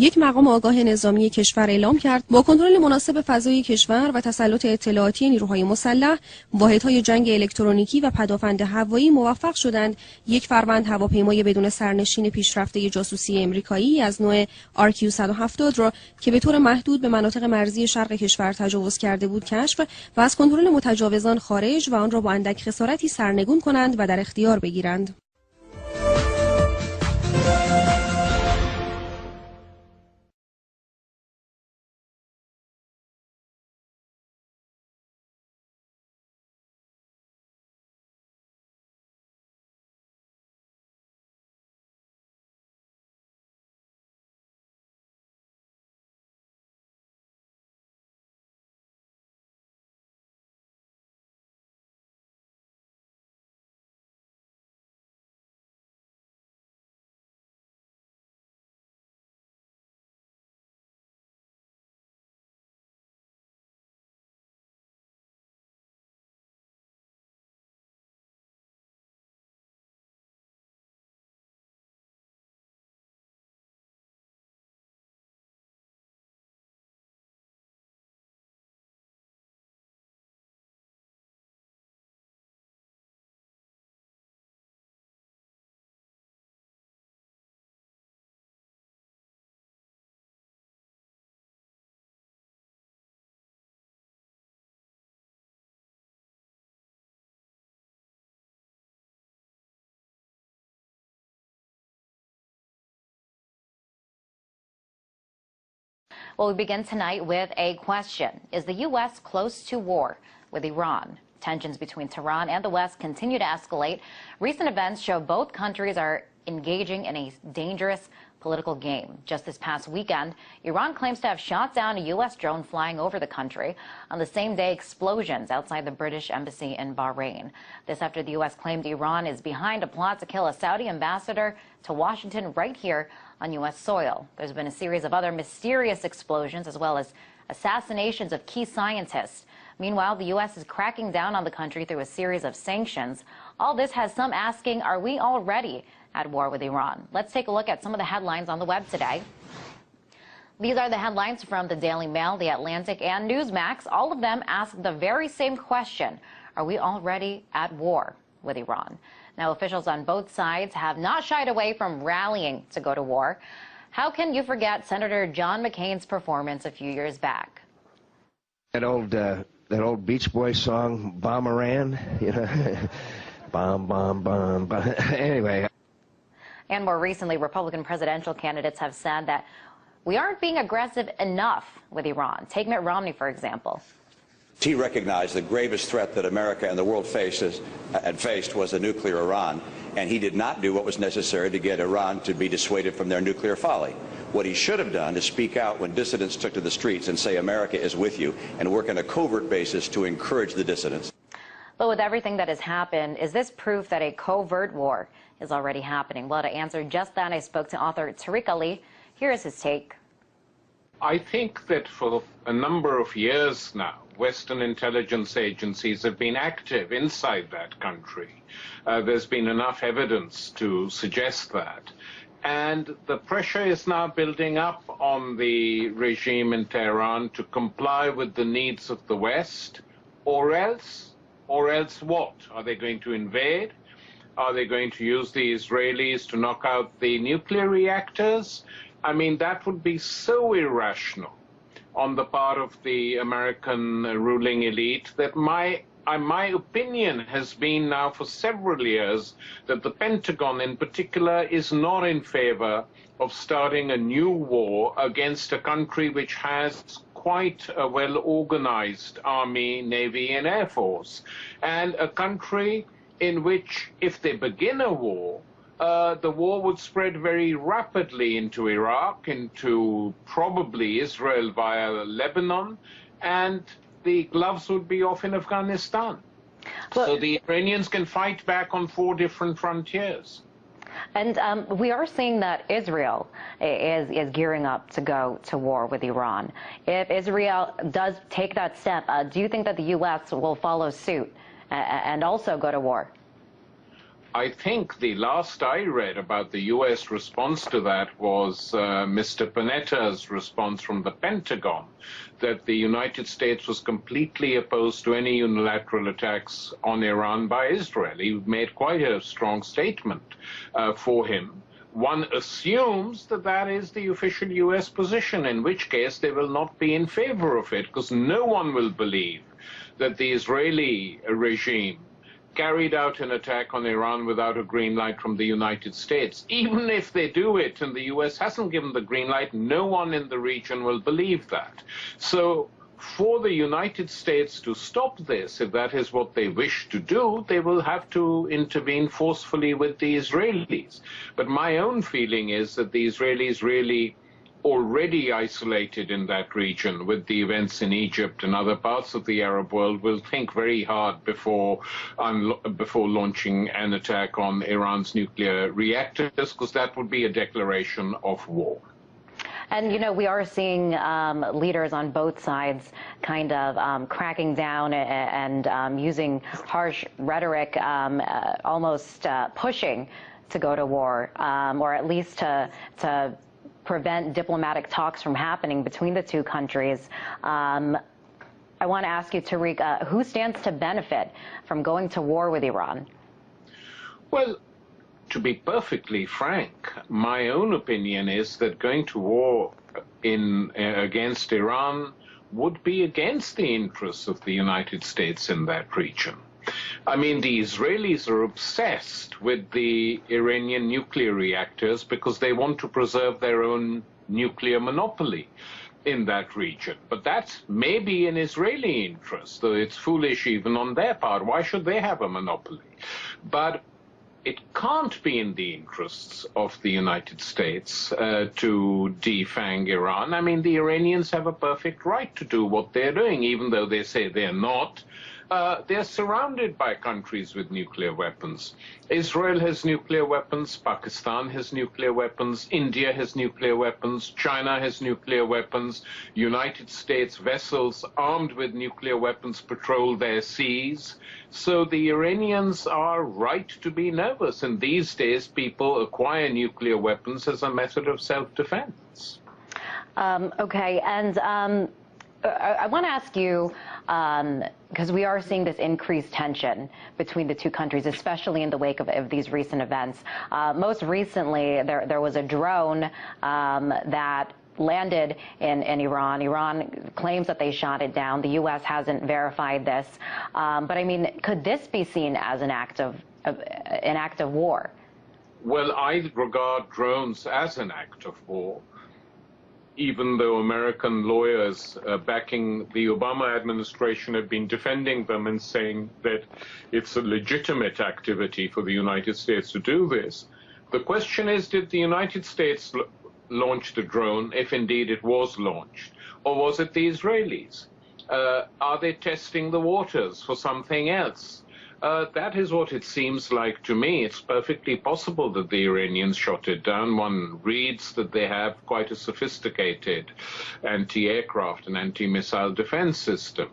یک مقام آگاه نظامی کشور اعلام کرد با کنترل مناسب فضای کشور و تسلط اطلاعاتی نیروهای مسلح، واحدهای جنگ الکترونیکی و پدافند هوایی موفق شدند یک فروند هواپیمای بدون سرنشین پیشرفته جاسوسی امریکایی از نوع RQ-170 را که به طور محدود به مناطق مرزی شرق کشور تجاوز کرده بود کشف و از کنترل متجاوزان خارج و آن را با اندک خسارتی سرنگون کنند و در اختیار بگیرند. Well, we begin tonight with a question. Is the U.S. close to war with Iran? Tensions between Tehran and the West continue to escalate. Recent events show both countries are engaging in a dangerous political game. Just this past weekend, Iran claims to have shot down a U.S. drone flying over the country. On the same day, explosions outside the British embassy in Bahrain. This after the U.S. claimed Iran is behind a plot to kill a Saudi ambassador to Washington right here on U.S. soil. There's been a series of other mysterious explosions as well as assassinations of key scientists. Meanwhile, the U.S. is cracking down on the country through a series of sanctions. All this has some asking, are we already at war with Iran? Let's take a look at some of the headlines on the web today. These are the headlines from the Daily Mail, The Atlantic, and Newsmax. All of them ask the very same question. Are we already at war with Iran? Now, officials on both sides have not shied away from rallying to go to war. How can you forget Senator John McCain's performance a few years back? That old Beach Boys song, Bomberan, you know, bomb, bomb, bomb, bomb. Anyway. And more recently, Republican presidential candidates have said that we aren't being aggressive enough with Iran. Take Mitt Romney, for example. He recognized the gravest threat that America and the world faced was a nuclear Iran, and he did not do what was necessary to get Iran to be dissuaded from their nuclear folly. What he should have done is speak out when dissidents took to the streets and say America is with you and work on a covert basis to encourage the dissidents. But with everything that has happened, is this proof that a covert war is already happening? Well, to answer just that, I spoke to author Tariq Ali. Here is his take. I think that for a number of years now, Western intelligence agencies have been active inside that country. There's been enough evidence to suggest that. And the pressure is now building up on the regime in Tehran to comply with the needs of the West, or else what? Are they going to invade? Are they going to use the Israelis to knock out the nuclear reactors? I mean, that would be so irrational on the part of the American ruling elite that my opinion has been now for several years that the Pentagon in particular is not in favor of starting a new war against a country which has quite a well-organized army, navy, and air force, and a country in which, if they begin a war, the war would spread very rapidly into Iraq, into probably Israel via Lebanon, and the gloves would be off in Afghanistan. But so the Iranians can fight back on 4 different frontiers. And we are seeing that Israel is gearing up to go to war with Iran. If Israel does take that step, do you think that the U.S. will follow suit and also go to war? I think the last I read about the U.S. response to that was Mr. Panetta's response from the Pentagon, that the United States was completely opposed to any unilateral attacks on Iran by Israel. He made quite a strong statement for him. One assumes that that is the official U.S. position, in which case they will not be in favor of it, because no one will believe that the Israeli regime carried out an attack on Iran without a green light from the United States. Even if they do it and the U.S. hasn't given the green light, no one in the region will believe that. So for the United States to stop this, if that is what they wish to do, they will have to intervene forcefully with the Israelis. But my own feeling is that the Israelis really already isolated in that region with the events in Egypt and other parts of the Arab world will think very hard before launching an attack on Iran's nuclear reactors, because that would be a declaration of war. And, you know, we are seeing leaders on both sides kind of cracking down and using harsh rhetoric, almost pushing to go to war, or at least to prevent diplomatic talks from happening between the two countries. I want to ask you, Tariq, who stands to benefit from going to war with Iran? Well, to be perfectly frank, my own opinion is that going to war against Iran would be against the interests of the United States in that region. I mean, the Israelis are obsessed with the Iranian nuclear reactors because they want to preserve their own nuclear monopoly in that region. But that may be in Israeli interest, though it's foolish even on their part. Why should they have a monopoly? But it can't be in the interests of the United States to defang Iran. I mean, the Iranians have a perfect right to do what they're doing, even though they say they're not. They're surrounded by countries with nuclear weapons. Israel has nuclear weapons, Pakistan has nuclear weapons, India has nuclear weapons, China has nuclear weapons, United States vessels armed with nuclear weapons patrol their seas. So the Iranians are right to be nervous, and these days people acquire nuclear weapons as a method of self-defense. Okay, and I want to ask you, because we are seeing this increased tension between the two countries, especially in the wake of these recent events. Most recently, there was a drone that landed in Iran. Iran claims that they shot it down. The U.S. hasn't verified this. But I mean, could this be seen as an act of war? Well, I regard drones as an act of war, even though American lawyers backing the Obama administration have been defending them and saying that it's a legitimate activity for the United States to do this. The question is, did the United States launch the drone, if indeed it was launched, or was it the Israelis? Are they testing the waters for something else? That is what it seems like to me. It's perfectly possible that the Iranians shot it down. One reads that they have quite a sophisticated anti-aircraft and anti-missile defense system,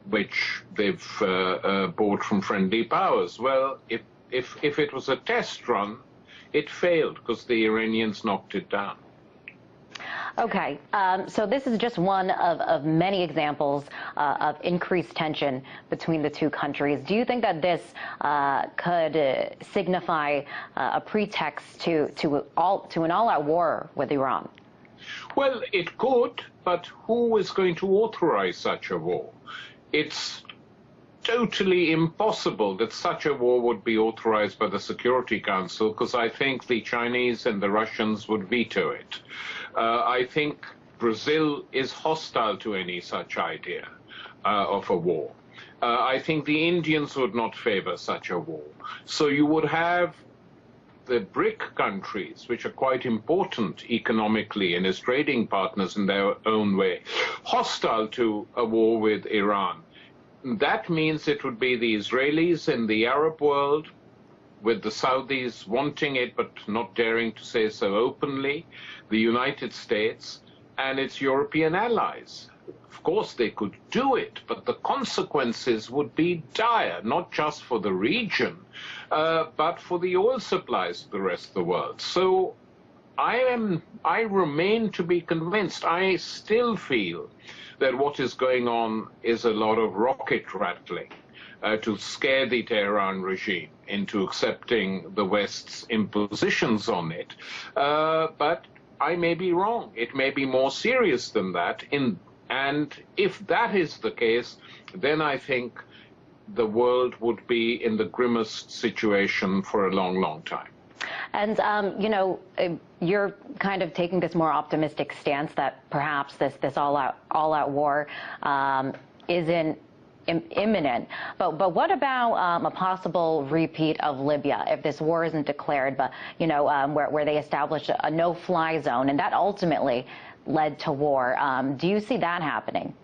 which they've bought from friendly powers. Well, if it was a test run, it failed because the Iranians knocked it down. Okay, so this is just one of many examples of increased tension between the two countries. Do you think that this could signify a pretext to an all-out war with Iran? Well, it could, but who is going to authorize such a war? It's totally impossible that such a war would be authorized by the Security Council, because I think the Chinese and the Russians would veto it. I think Brazil is hostile to any such idea of a war. I think the Indians would not favor such a war. So you would have the BRIC countries, which are quite important economically and as trading partners in their own way, hostile to a war with Iran. That means it would be the Israelis in the Arab world, with the Saudis wanting it but not daring to say so openly, the United States, and its European allies. Of course, they could do it, but the consequences would be dire, not just for the region, but for the oil supplies of the rest of the world. So I remain to be convinced. I still feel that what is going on is a lot of rocket rattling to scare the Tehran regime into accepting the West's impositions on it. But I may be wrong. It may be more serious than that. And if that is the case, then I think the world would be in the grimmest situation for a long, long time. And, you know, you're kind of taking this more optimistic stance that perhaps this all-out war isn't imminent. But what about a possible repeat of Libya if this war isn't declared, but, you know, where they established a no-fly zone, and that ultimately led to war? Do you see that happening?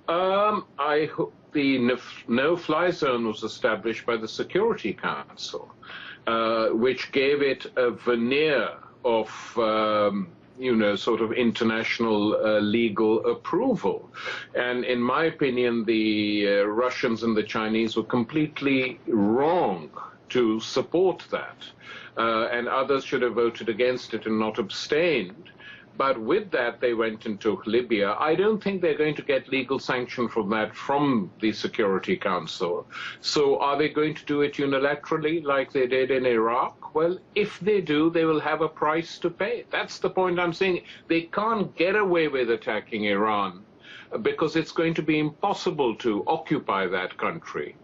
I hope the no-fly zone was established by the Security Council, which gave it a veneer of, you know, sort of international legal approval. And in my opinion, the Russians and the Chinese were completely wrong to support that. And others should have voted against it and not abstained. But with that, they went and took Libya. I don't think they're going to get legal sanction from that from the Security Council. So are they going to do it unilaterally like they did in Iraq? Well, if they do, they will have a price to pay. That's the point I'm saying. They can't get away with attacking Iran because it's going to be impossible to occupy that country.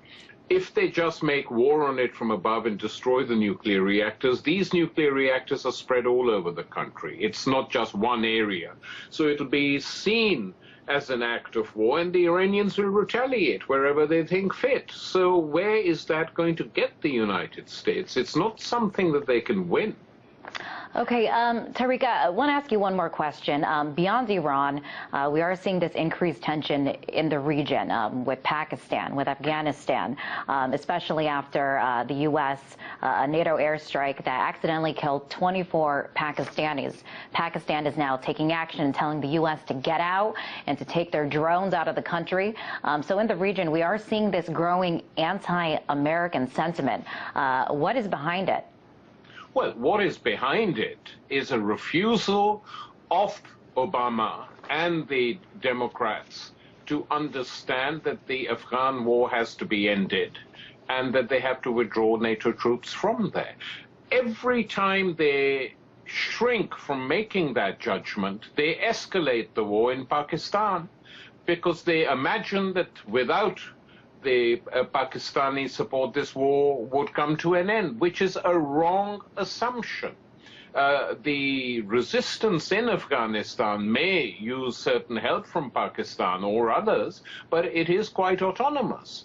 If they just make war on it from above and destroy the nuclear reactors, these nuclear reactors are spread all over the country. It's not just one area. So it'll be seen as an act of war, and the Iranians will retaliate wherever they think fit. So where is that going to get the United States? It's not something that they can win. Okay, Tariq, I want to ask you one more question. Beyond Iran, we are seeing this increased tension in the region with Pakistan, with Afghanistan, especially after the U.S. NATO airstrike that accidentally killed 24 Pakistanis. Pakistan is now taking action and telling the U.S. to get out and to take their drones out of the country. So in the region, we are seeing this growing anti-American sentiment. What is behind it? Well, what is behind it is a refusal of Obama and the Democrats to understand that the Afghan war has to be ended and that they have to withdraw NATO troops from there. Every time they shrink from making that judgment, they escalate the war in Pakistan because they imagine that without the Pakistani support, this war would come to an end, which is a wrong assumption. The resistance in Afghanistan may use certain help from Pakistan or others, but it is quite autonomous.